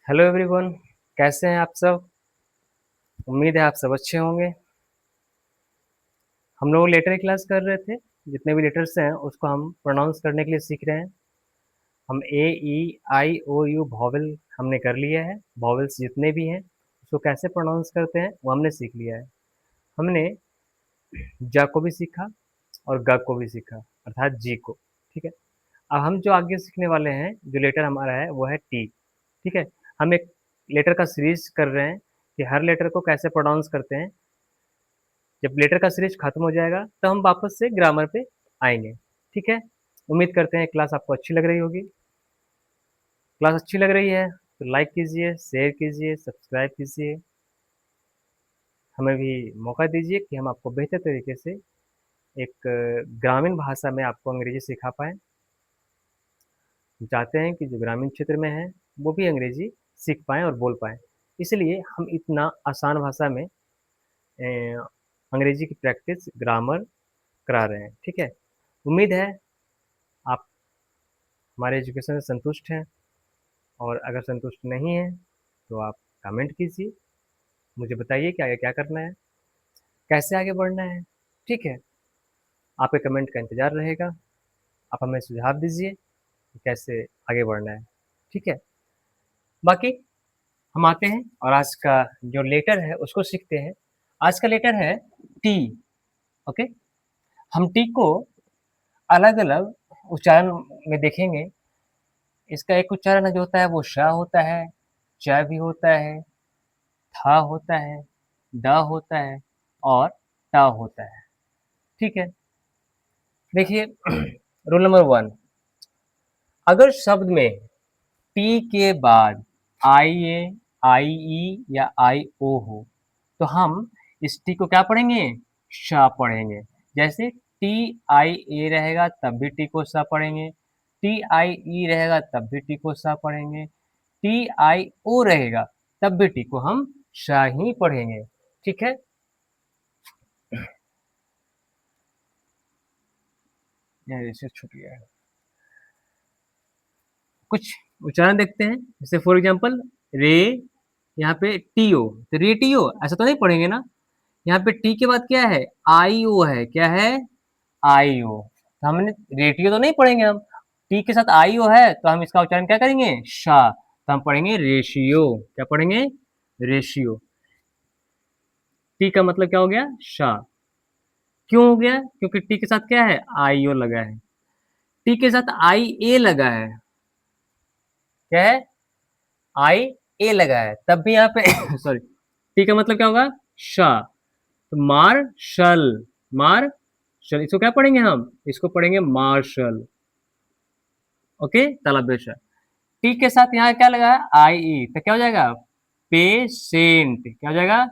Hello everyone. कैसे हैं आप सब? उम्मीद है आप सब अच्छे होंगे। हम लोग लेटर की क्लास कर रहे थे। जितने भी लेटर्स हैं उसको हम प्रोनाउंस करने के लिए सीख रहे हैं। हम ए ई आई ओ यू वॉवेल हमने कर लिया है। वॉवेल्स जितने भी हैं उसको कैसे प्रोनाउंस करते हैं वो हमने सीख लिया है। हमने ज को भी सीखा और ग को भी सीखा, अर्थात जी को। ठीक है। अब हम जो आगे सीखने वाले हैं, जो लेटर हमारा है वो है टी। ठीक है। हम एक लेटर का सीरीज कर रहे हैं कि हर लेटर को कैसे प्रोनाउंस करते हैं। जब लेटर का सीरीज खत्म हो जाएगा तो हम वापस से ग्रामर पे आएंगे। ठीक है। उम्मीद करते हैं क्लास आपको अच्छी लग रही होगी। क्लास अच्छी लग रही है तो लाइक कीजिए, शेयर कीजिए, सब्सक्राइब कीजिए। हमें भी मौका दीजिए कि हम आपको बेहतर तरीके से एक ग्रामीण भाषा में आपको अंग्रेजी सिखा पाएँ। हम चाहते हैं कि जो ग्रामीण क्षेत्र में हैं वो भी अंग्रेजी सीख पाएँ और बोल पाएँ। इसलिए हम इतना आसान भाषा में अंग्रेजी की प्रैक्टिस, ग्रामर करा रहे हैं। ठीक है। उम्मीद है आप हमारे एजुकेशन से संतुष्ट हैं, और अगर संतुष्ट नहीं हैं तो आप कमेंट कीजिए, मुझे बताइए कि आगे क्या करना है, कैसे आगे बढ़ना है। ठीक है। आपके कमेंट का इंतज़ार रहेगा। आप हमें सुझाव दीजिए कि कैसे आगे बढ़ना है। ठीक है। बाकी हम आते हैं और आज का जो लेटर है उसको सीखते हैं। आज का लेटर है टी। ओके। हम टी को अलग-अलग उच्चारण में देखेंगे। इसका एक उच्चारण जो होता है वो श होता है, च भी होता है, थ होता है, ड होता है और ट होता है। ठीक है। देखिए रूल नंबर 1, अगर शब्द में टी के बाद आई ए, आई ई या आई ओ हो तो हम इस टी को क्या पढ़ेंगे? श पढ़ेंगे। जैसे टी आई ए रहेगा तब भी टी को स पढ़ेंगे, टी आई ई रहेगा तब भी टी को स पढ़ेंगे, टी आई ओ रहेगा तब भी टी को हम श ही पढ़ेंगे। ठीक है। यार इसे छूट गया है। कुछ उच्चारण देखते हैं, जैसे फॉर एग्जाम्पल रे, यहाँ पे टी ओ, तो रेटियो ऐसा तो नहीं पढ़ेंगे ना। यहाँ पे टी के बाद क्या है? आई ओ है। क्या है? आई ओ। तो हमने रेटियो तो नहीं पढ़ेंगे हम। टी के साथ आई ओ है तो हम इसका उच्चारण क्या करेंगे? शा। तो हम पढ़ेंगे रेशियो। क्या पढ़ेंगे? रेशियो। टी का मतलब क्या हो गया? शा। क्यों हो गया? क्योंकि टी के साथ क्या है? आई ओ लगा है। टी के साथ आई ए लगा है। क्या है? आई ए लगा है तब भी यहाँ पे सॉरी, टी का मतलब क्या होगा? शा। तो मार्शल, मार्शल, इसको क्या पढ़ेंगे हम? इसको पढ़ेंगे मार्शल। ओके, तालाबेशा। टी के साथ यहाँ क्या लगा है? आई ई, तो क्या हो जाएगा? पेशेंट। क्या हो जाएगा?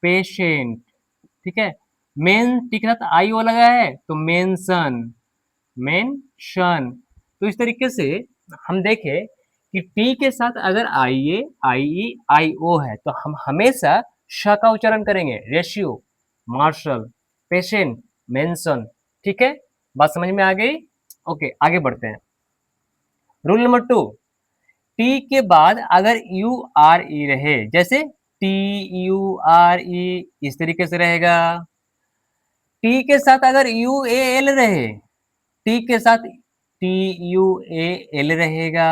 पेशेंट। ठीक है। मेन टी के साथ आई ओ लगा है तो मेंशन, मेंशन। तो इस तरीके से हम देखें कि टी के साथ अगर आई ए, आई ई, आई ओ है तो हम हमेशा श का उच्चारण करेंगे। Ratio, marshal, patient, mention. ठीक है। बात समझ में आ गई? ओके, आगे बढ़ते हैं। रूल नंबर 2, टी के बाद अगर यू आर ई रहे, जैसे टी यू आर ई, इस तरीके से रहेगा। टी के साथ अगर यू ए एल रहे, टी के साथ टी यू ए एल रहेगा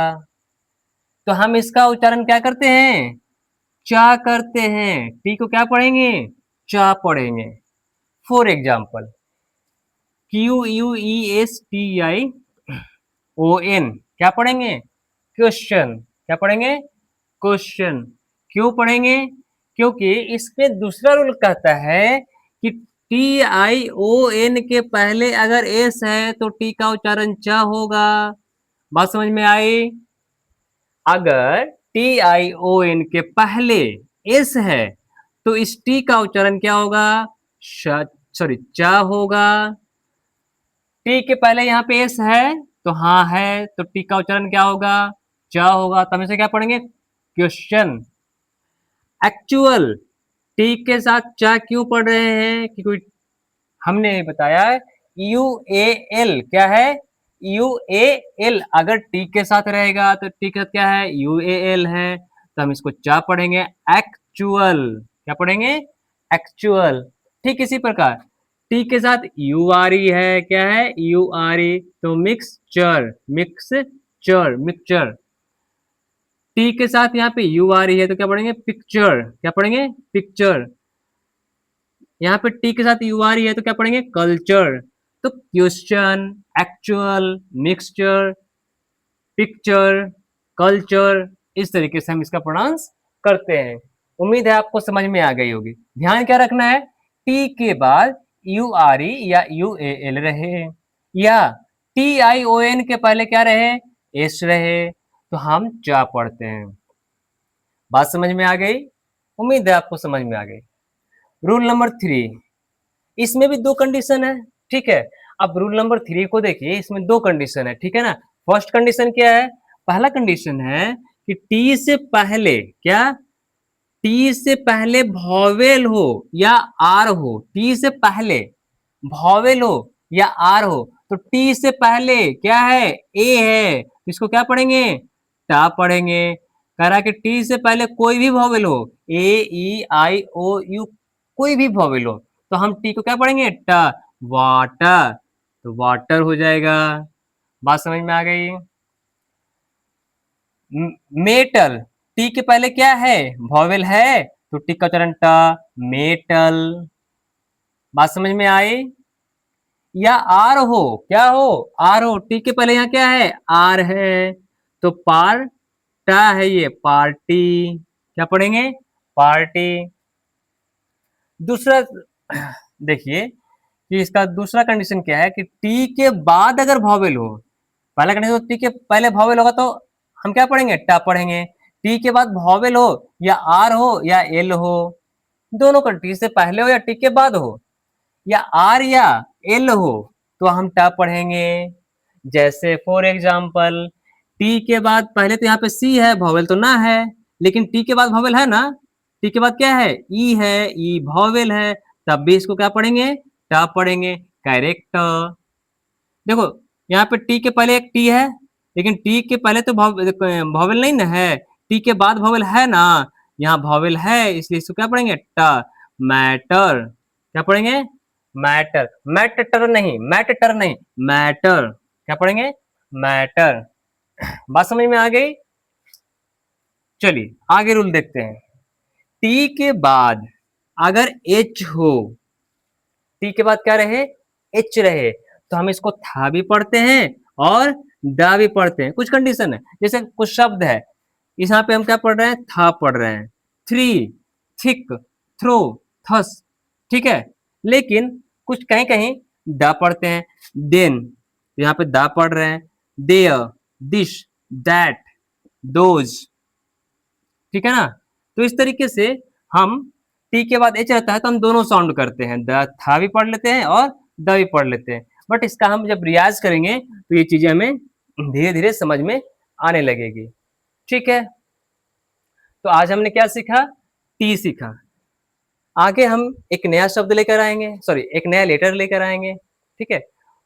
तो हम इसका उच्चारण क्या करते हैं? चा करते हैं। टी को क्या पढ़ेंगे? चा पढ़ेंगे। For example Q U E S T I O N, क्या पढ़ेंगे? क्वेश्चन। क्या पढ़ेंगे? क्वेश्चन। क्यों पढ़ेंगे? क्योंकि इसमें दूसरा रूल कहता है कि टी आई ओ एन के पहले अगर एस है तो टी का उच्चारण च होगा। बात समझ में आई? अगर टी आई ओ एन के पहले एस है तो इस टी का उच्चारण क्या होगा? सॉरी, च होगा। टी के पहले यहाँ पे एस है तो हाँ है, तो टी का उच्चारण क्या होगा? च होगा। तो हम इसे क्या पढ़ेंगे? क्वेश्चन। एक्चुअल, टी के साथ च क्यों पढ़ रहे हैं? क्योंकि हमने बताया यू ए एल। क्या है? U A L. अगर टी के साथ रहेगा तो टी का क्या है? यू ए एल है। तो हम इसको चा पढ़ेंगे एक्चुअल। क्या पढ़ेंगे? एक्चुअल। ठीक इसी प्रकार टी के साथ यू आ रही है, क्या है? यू आ रही, तो मिक्सचर, मिक्सचर, मिक्सचर। टी के साथ यहाँ पे यू आ रही है तो क्या पढ़ेंगे? पिक्चर। क्या पढ़ेंगे? पिक्चर। यहाँ पे टी के साथ यू आ रही है तो क्या पढ़ेंगे? कल्चर। तो question, actual, mixture, picture, culture, इस तरीके से हम इसका प्रोनाउंस करते हैं। उम्मीद है आपको समझ में आ गई होगी। ध्यान क्या रखना है? टी के बाद यू आर ई या यू ए एल रहे, या टी आई ओ एन के पहले क्या रहे? एस रहे, तो हम चा पढ़ते हैं। बात समझ में आ गई? उम्मीद है आपको समझ में आ गई। रूल नंबर 3, इसमें भी दो कंडीशन है, ठीक है। अब रूल नंबर 3 को देखिए, इसमें दो कंडीशन है, ठीक है ना। फर्स्ट कंडीशन क्या है? पहला कंडीशन है कि टी से पहले क्या? टी से पहले वॉवेल हो या आर हो। टी से पहले वॉवेल हो या आर हो, तो टी से पहले क्या है? ए है, इसको क्या पढ़ेंगे? टा पढ़ेंगे। कह रहा कि टी से पहले कोई भी वॉवेल हो, ए ई आई ओ यू, कोई भी वॉवेल हो, तो हम टी को क्या पढ़ेंगे? टा। वाटर, तो वाटर हो जाएगा। बात समझ में आ गई? मेटल, टी के पहले क्या है? वॉवेल है, तो टी का उच्चारण टा, मेटल। बात समझ में आई? या आर हो, क्या हो? आर हो, टी के पहले यहाँ क्या है? आर है, तो पार टा है, ये पार्टी। क्या पढ़ेंगे? पार्टी। दूसरा देखिए कि इसका दूसरा कंडीशन क्या है कि टी के बाद अगर वॉवेल हो, पहला कंडीशन तो टी के पहले वॉवेल होगा तो हम क्या पढ़ेंगे? टा पढ़ेंगे। टी के बाद वॉवेल हो या आर हो या एल हो, दोनों का टी से पहले हो या टी के बाद हो, या आर या एल हो, तो हम टा पढ़ेंगे। जैसे फॉर एग्जाम्पल टी के बाद पहले तो यहाँ पे सी है, वॉवेल तो ना है, लेकिन टी के बाद वॉवेल है ना। टी के बाद क्या है? ई है, ई वॉवेल है, तब भी इसको क्या पढ़ेंगे? टा पढ़ेंगे। करेक्ट। देखो यहाँ पे टी के पहले एक टी है, लेकिन टी के पहले तो वॉवेल नहीं ना है, टी के बाद वॉवेल है ना। यहाँ वॉवेल है, इसलिए इसको क्या पढ़ेंगे? टा। मैटर। क्या पढ़ेंगे? मैटर। मैटर नहीं, मैटर नहीं, मैटर। क्या पढ़ेंगे? मैटर। बात समझ में आ गई? चलिए आगे रूल देखते हैं। टी के बाद अगर एच हो, टी के बाद क्या रहे? एच रहे, तो हम इसको था भी पढ़ते हैं और दा भी पढ़ते हैं। कुछ कंडीशन है, जैसे कुछ शब्द है, इस यहाँ पे हम क्या पढ़ रहे हैं? था पढ़ रहे हैं। थ्री, थिक, थ्रो, थस, ठीक है। लेकिन कुछ कहीं कहीं दा पढ़ते हैं। देन, यहाँ पे दा पढ़ रहे हैं। देयर, दिस, दैट, दोज, ठीक है ना। तो इस तरीके से हम टी के बाद एच रहता है तो हम दोनों साउंड करते हैं, द था भी पढ़ लेते हैं और द भी पढ़ लेते हैं। बट इसका हम जब रियाज करेंगे तो ये चीजें हमें धीरे धीरे समझ में आने लगेगी, ठीक है। तो आज हमने क्या सीखा? टी सीखा। आगे हम एक नया शब्द लेकर आएंगे, सॉरी एक नया लेटर लेकर आएंगे, ठीक है।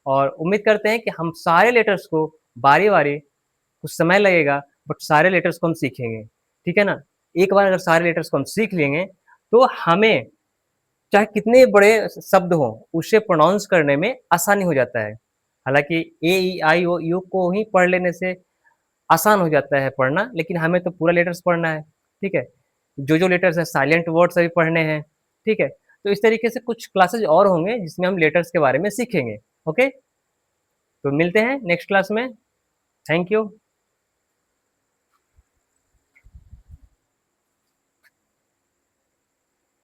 और उम्मीद करते हैं कि हम सारे लेटर्स को बारी बारी, कुछ समय लगेगा बट सारे लेटर्स को हम सीखेंगे, ठीक है ना। एक बार अगर सारे लेटर्स को हम सीख लेंगे तो हमें चाहे कितने बड़े शब्द हो उसे प्रोनाउंस करने में आसानी हो जाता है। हालांकि ए ई आई ओ यू को ही पढ़ लेने से आसान हो जाता है पढ़ना, लेकिन हमें तो पूरा लेटर्स पढ़ना है, ठीक है। जो लेटर्स है साइलेंट वर्ड्स अभी पढ़ने हैं, ठीक है। तो इस तरीके से कुछ क्लासेज और होंगे जिसमें हम लेटर्स के बारे में सीखेंगे। ओके, तो मिलते हैं नेक्स्ट क्लास में। Thank you.